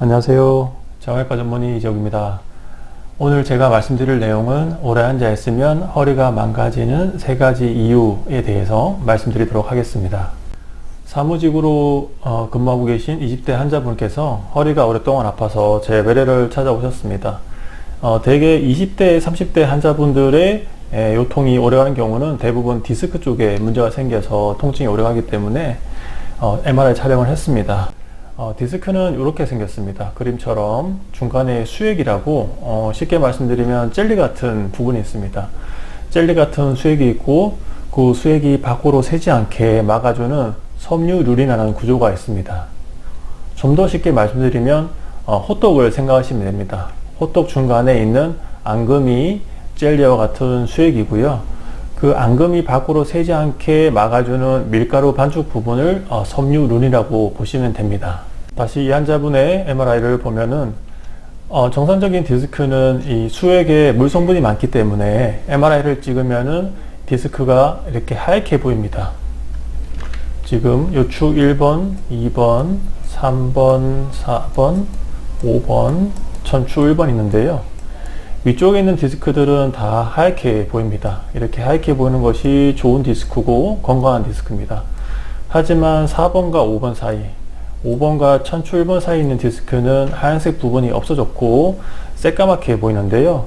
안녕하세요. 정형외과 전문의 이재욱입니다. 오늘 제가 말씀드릴 내용은 오래 앉아 있으면 허리가 망가지는 3가지 이유에 대해서 말씀드리도록 하겠습니다. 사무직으로 근무하고 계신 20대 환자분께서 허리가 오랫동안 아파서 제 외래를 찾아오셨습니다. 대개 20대, 30대 환자분들의 요통이 오래가는 경우는 대부분 디스크 쪽에 문제가 생겨서 통증이 오래가기 때문에 MRI 촬영을 했습니다. 디스크는 이렇게 생겼습니다. 그림처럼 중간에 수액이라고 쉽게 말씀드리면 젤리 같은 부분이 있습니다. 젤리 같은 수액이 있고 그 수액이 밖으로 새지 않게 막아주는 섬유류린이라는 구조가 있습니다. 좀 더 쉽게 말씀드리면 호떡을 생각하시면 됩니다. 호떡 중간에 있는 앙금이 젤리와 같은 수액이고요. 그 앙금이 밖으로 새지 않게 막아주는 밀가루 반죽 부분을 섬유륜이라고 보시면 됩니다. 다시 이 환자분의 MRI를 보면은 정상적인 디스크는 이 수액에 물 성분이 많기 때문에 MRI를 찍으면은 디스크가 이렇게 하얗게 보입니다. 지금 요축 1번, 2번, 3번, 4번, 5번, 천추 1번 있는데요. 위쪽에 있는 디스크들은 다 하얗게 보입니다. 이렇게 하얗게 보이는 것이 좋은 디스크고 건강한 디스크입니다. 하지만 4번과 5번 사이, 5번과 천추 1번 사이에 있는 디스크는 하얀색 부분이 없어졌고 새까맣게 보이는데요.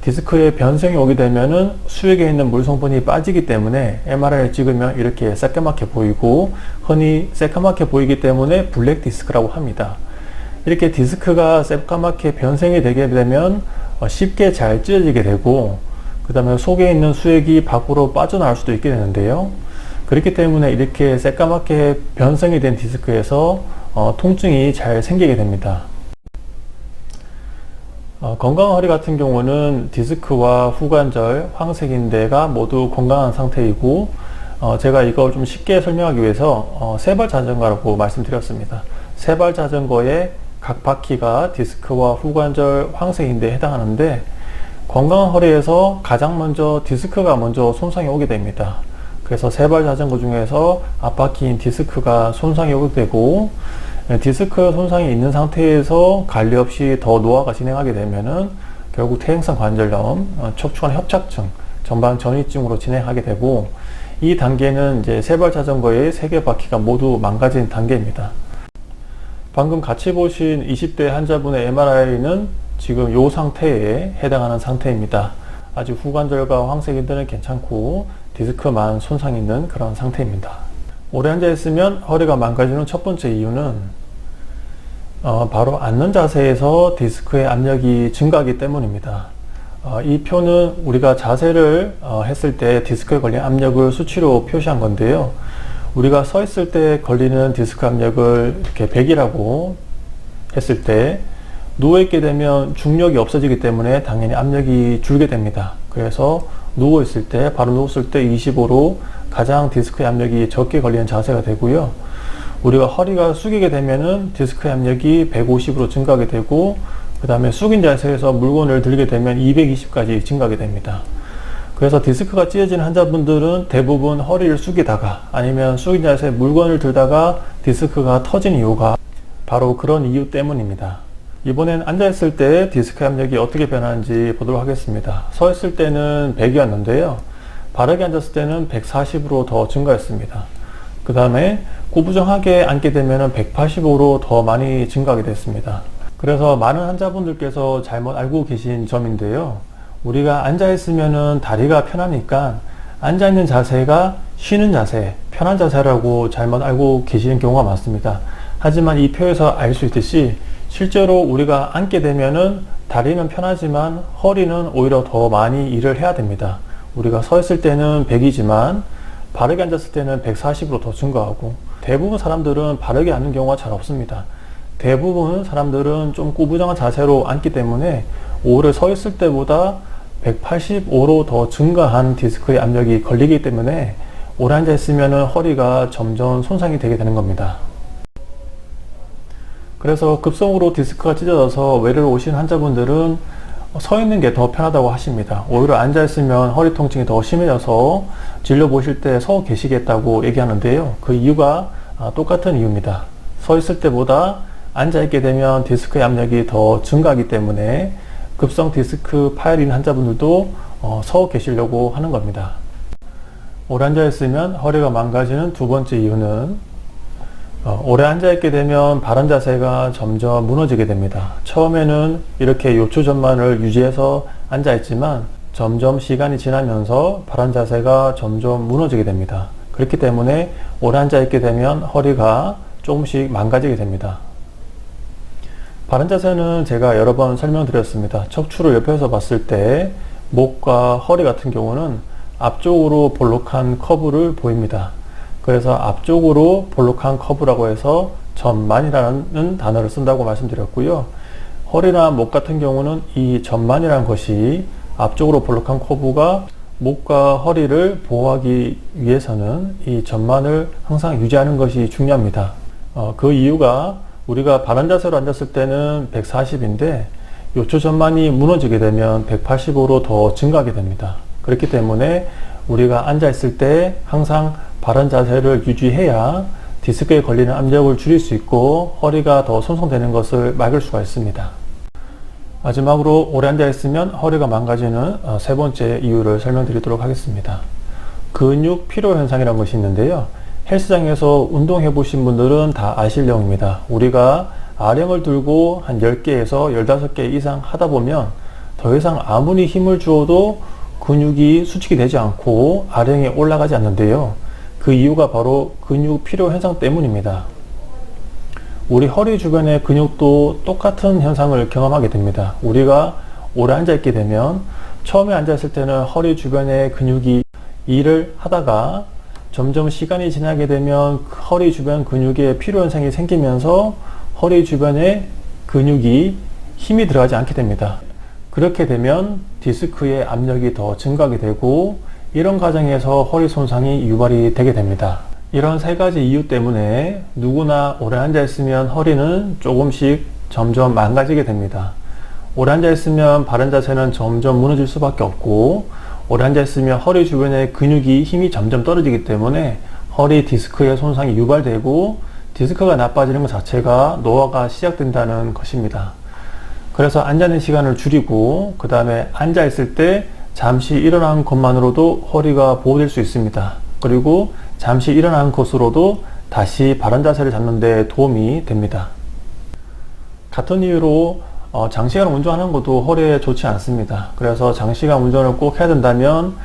디스크에 변성이 오게 되면은 수액에 있는 물 성분이 빠지기 때문에 MRI를 찍으면 이렇게 새까맣게 보이고 흔히 새까맣게 보이기 때문에 블랙 디스크라고 합니다. 이렇게 디스크가 새까맣게 변성이 되게 되면 쉽게 잘 찢어지게 되고 그 다음에 속에 있는 수액이 밖으로 빠져나갈 수도 있게 되는데요. 그렇기 때문에 이렇게 새까맣게 변성이 된 디스크에서 통증이 잘 생기게 됩니다. 건강한 허리 같은 경우는 디스크와 후관절, 황색인대가 모두 건강한 상태이고 제가 이걸 좀 쉽게 설명하기 위해서 세발 자전거라고 말씀드렸습니다. 세발 자전거의 각 바퀴가 디스크와 후관절, 황색인대에 해당하는데 건강한 허리에서 가장 먼저 디스크가 먼저 손상이 오게 됩니다. 그래서 세발 자전거 중에서 앞바퀴인 디스크가 손상이 오게 되고 디스크 손상이 있는 상태에서 관리 없이 더 노화가 진행하게 되면은 결국 퇴행성 관절염, 척추관 협착증, 전방 전이증으로 진행하게 되고 이 단계는 이제 세발 자전거의 3개 바퀴가 모두 망가진 단계입니다. 방금 같이 보신 20대 환자분의 MRI는 지금 이 상태에 해당하는 상태입니다. 아직 후관절과 황색인대는 괜찮고 디스크만 손상이 있는 그런 상태입니다. 오래 앉아 있으면 허리가 망가지는 첫 번째 이유는 바로 앉는 자세에서 디스크의 압력이 증가하기 때문입니다. 이 표는 우리가 자세를 했을 때 디스크에 걸린 압력을 수치로 표시한 건데요. 우리가 서 있을 때 걸리는 디스크 압력을 이렇게 100이라고 했을 때 누워있게 되면 중력이 없어지기 때문에 당연히 압력이 줄게 됩니다. 그래서 누워있을 때, 바로 누웠을 때 25로 가장 디스크의 압력이 적게 걸리는 자세가 되고요. 우리가 허리가 숙이게 되면은 디스크의 압력이 150으로 증가하게 되고 그 다음에 숙인 자세에서 물건을 들게 되면 220까지 증가하게 됩니다. 그래서 디스크가 찢어진 환자분들은 대부분 허리를 숙이다가 아니면 숙인 자세에 물건을 들다가 디스크가 터진 이유가 바로 그런 이유 때문입니다. 이번엔 앉아있을 때 디스크 압력이 어떻게 변하는지 보도록 하겠습니다. 서 있을 때는 100이었는데요. 바르게 앉았을 때는 140으로 더 증가했습니다. 그 다음에 구부정하게 앉게 되면 185로 더 많이 증가하게 됐습니다. 그래서 많은 환자분들께서 잘못 알고 계신 점인데요. 우리가 앉아있으면 다리가 편하니까 앉아있는 자세가 쉬는 자세, 편한 자세라고 잘못 알고 계시는 경우가 많습니다. 하지만 이 표에서 알 수 있듯이 실제로 우리가 앉게 되면은 다리는 편하지만 허리는 오히려 더 많이 일을 해야 됩니다. 우리가 서 있을 때는 100이지만 바르게 앉았을 때는 140으로 더 증가하고 대부분 사람들은 바르게 앉는 경우가 잘 없습니다. 대부분 사람들은 좀 꾸부정한 자세로 앉기 때문에 오히려 서 있을 때보다 185로 더 증가한 디스크의 압력이 걸리기 때문에 오래 앉아 있으면 허리가 점점 손상이 되게 되는 겁니다. 그래서 급성으로 디스크가 찢어져서 외래로 오신 환자분들은 서 있는 게 더 편하다고 하십니다. 오히려 앉아 있으면 허리 통증이 더 심해져서 진료 보실 때 서 계시겠다고 얘기하는데요. 그 이유가 똑같은 이유입니다. 서 있을 때보다 앉아있게 되면 디스크의 압력이 더 증가하기 때문에 급성 디스크 파열인 환자분들도 서 계시려고 하는 겁니다. 오래 앉아있으면 허리가 망가지는 두 번째 이유는 오래 앉아있게 되면 바른 자세가 점점 무너지게 됩니다. 처음에는 이렇게 요추 전만을 유지해서 앉아있지만 점점 시간이 지나면서 바른 자세가 점점 무너지게 됩니다. 그렇기 때문에 오래 앉아있게 되면 허리가 조금씩 망가지게 됩니다. 바른 자세는 제가 여러 번 설명드렸습니다. 척추를 옆에서 봤을 때 목과 허리 같은 경우는 앞쪽으로 볼록한 커브를 보입니다. 그래서 앞쪽으로 볼록한 커브라고 해서 전만이라는 단어를 쓴다고 말씀드렸고요. 허리나 목 같은 경우는 이 전만이라는 것이 앞쪽으로 볼록한 커브가 목과 허리를 보호하기 위해서는 이 전만을 항상 유지하는 것이 중요합니다. 그 이유가 우리가 바른 자세로 앉았을 때는 140인데 요추 전만이 무너지게 되면 185로 더 증가하게 됩니다. 그렇기 때문에 우리가 앉아있을 때 항상 바른 자세를 유지해야 디스크에 걸리는 압력을 줄일 수 있고 허리가 더 손상되는 것을 막을 수가 있습니다. 마지막으로 오래 앉아있으면 허리가 망가지는 세 번째 이유를 설명드리도록 하겠습니다. 근육 피로 현상이라는 것이 있는데요. 헬스장에서 운동해 보신 분들은 다 아실 내용입니다. 우리가 아령을 들고 한 10개에서 15개 이상 하다 보면 더 이상 아무리 힘을 주어도 근육이 수축이 되지 않고 아령이 올라가지 않는데요. 그 이유가 바로 근육 피로 현상 때문입니다. 우리 허리 주변의 근육도 똑같은 현상을 경험하게 됩니다. 우리가 오래 앉아있게 되면 처음에 앉아있을 때는 허리 주변의 근육이 일을 하다가 점점 시간이 지나게 되면 허리 주변 근육에 피로 현상이 생기면서 허리 주변의 근육이 힘이 들어가지 않게 됩니다. 그렇게 되면 디스크의 압력이 더 증가하게 되고 이런 과정에서 허리 손상이 유발이 되게 됩니다. 이런 세 가지 이유 때문에 누구나 오래 앉아 있으면 허리는 조금씩 점점 망가지게 됩니다. 오래 앉아 있으면 바른 자세는 점점 무너질 수밖에 없고 오래 앉아 있으면 허리 주변의 근육이 힘이 점점 떨어지기 때문에 허리 디스크의 손상이 유발되고 디스크가 나빠지는 것 자체가 노화가 시작된다는 것입니다. 그래서 앉아있는 시간을 줄이고 그 다음에 앉아있을 때 잠시 일어나는 것만으로도 허리가 보호될 수 있습니다. 그리고 잠시 일어나는 것으로도 다시 바른 자세를 잡는 데 도움이 됩니다. 같은 이유로 장시간 운전하는 것도 허리에 좋지 않습니다. 그래서 장시간 운전을 꼭 해야 된다면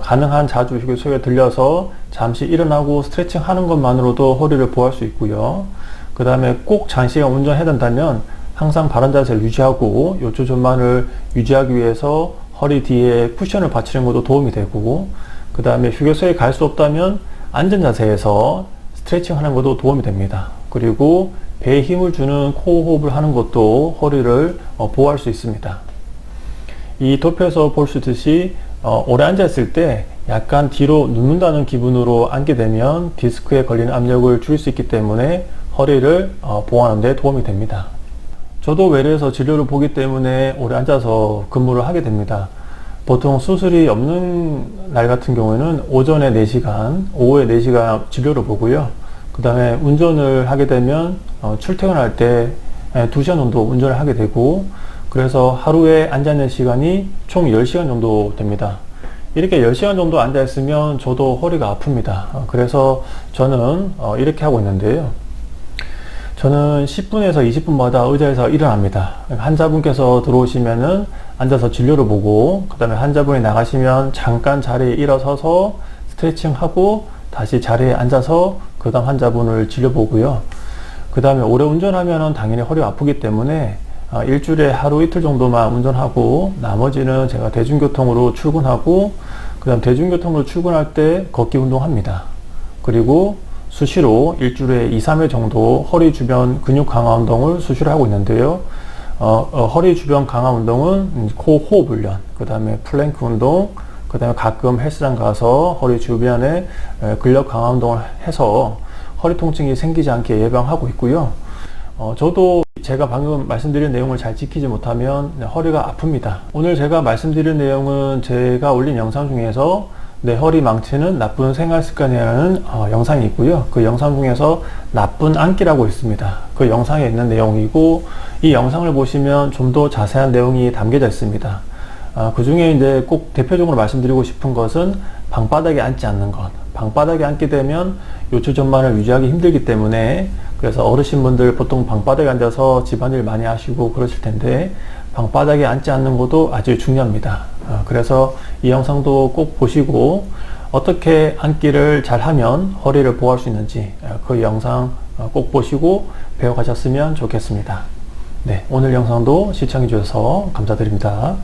가능한 자주 휴게소에 들려서 잠시 일어나고 스트레칭 하는 것만으로도 허리를 보호할 수 있고요. 그 다음에 꼭 장시간 운전해야 된다면 항상 바른 자세를 유지하고 요추 전만을 유지하기 위해서 허리 뒤에 쿠션을 받치는 것도 도움이 되고 그 다음에 휴게소에 갈 수 없다면 앉은 자세에서 스트레칭 하는 것도 도움이 됩니다. 그리고 배에 힘을 주는 코어 호흡을 하는 것도 허리를 보호할 수 있습니다. 이 도표에서 볼 수 있듯이 오래 앉아있을 때 약간 뒤로 눕는다는 기분으로 앉게 되면 디스크에 걸리는 압력을 줄일 수 있기 때문에 허리를 보호하는 데 도움이 됩니다. 저도 외래에서 진료를 보기 때문에 오래 앉아서 근무를 하게 됩니다. 보통 수술이 없는 날 같은 경우에는 오전에 4시간, 오후에 4시간 진료를 보고요. 그 다음에 운전을 하게 되면 출퇴근할 때 2시간 정도 운전을 하게 되고 그래서 하루에 앉아있는 시간이 총 10시간 정도 됩니다. 이렇게 10시간 정도 앉아있으면 저도 허리가 아픕니다. 그래서 저는 이렇게 하고 있는데요. 저는 10분에서 20분마다 의자에서 일어납니다. 환자분께서 들어오시면은 앉아서 진료를 보고 그 다음에 환자분이 나가시면 잠깐 자리에 일어서서 스트레칭하고 다시 자리에 앉아서 그 다음 환자분을 진료보고요. 그 다음에 오래 운전하면 당연히 허리가 아프기 때문에 일주일에 하루 이틀 정도만 운전하고 나머지는 제가 대중교통으로 출근하고 그 다음 대중교통으로 출근할 때 걷기 운동합니다. 그리고 수시로 일주일에 2, 3회 정도 허리 주변 근육 강화 운동을 수시로 하고 있는데요. 허리 주변 강화 운동은 코어 호흡 훈련, 그 다음에 플랭크 운동, 그 다음에 가끔 헬스장 가서 허리 주변에 근력 강화 운동을 해서 허리 통증이 생기지 않게 예방하고 있고요. 저도 제가 방금 말씀드린 내용을 잘 지키지 못하면 허리가 아픕니다. 오늘 제가 말씀드린 내용은 제가 올린 영상 중에서 내 허리 망치는 나쁜 생활 습관이라는 영상이 있고요. 그 영상 중에서 나쁜 앉기라고 있습니다. 그 영상에 있는 내용이고, 이 영상을 보시면 좀 더 자세한 내용이 담겨져 있습니다. 그 중에 이제 꼭 대표적으로 말씀드리고 싶은 것은 방바닥에 앉지 않는 것. 방바닥에 앉게 되면 요추 전반을 유지하기 힘들기 때문에, 그래서 어르신분들 보통 방바닥에 앉아서 집안일 많이 하시고 그러실 텐데, 방바닥에 앉지 않는 것도 아주 중요합니다. 그래서 이 영상도 꼭 보시고 어떻게 앉기를 잘 하면 허리를 보호할 수 있는지 그 영상 꼭 보시고 배워 가셨으면 좋겠습니다. 네, 오늘 영상도 시청해 주셔서 감사드립니다.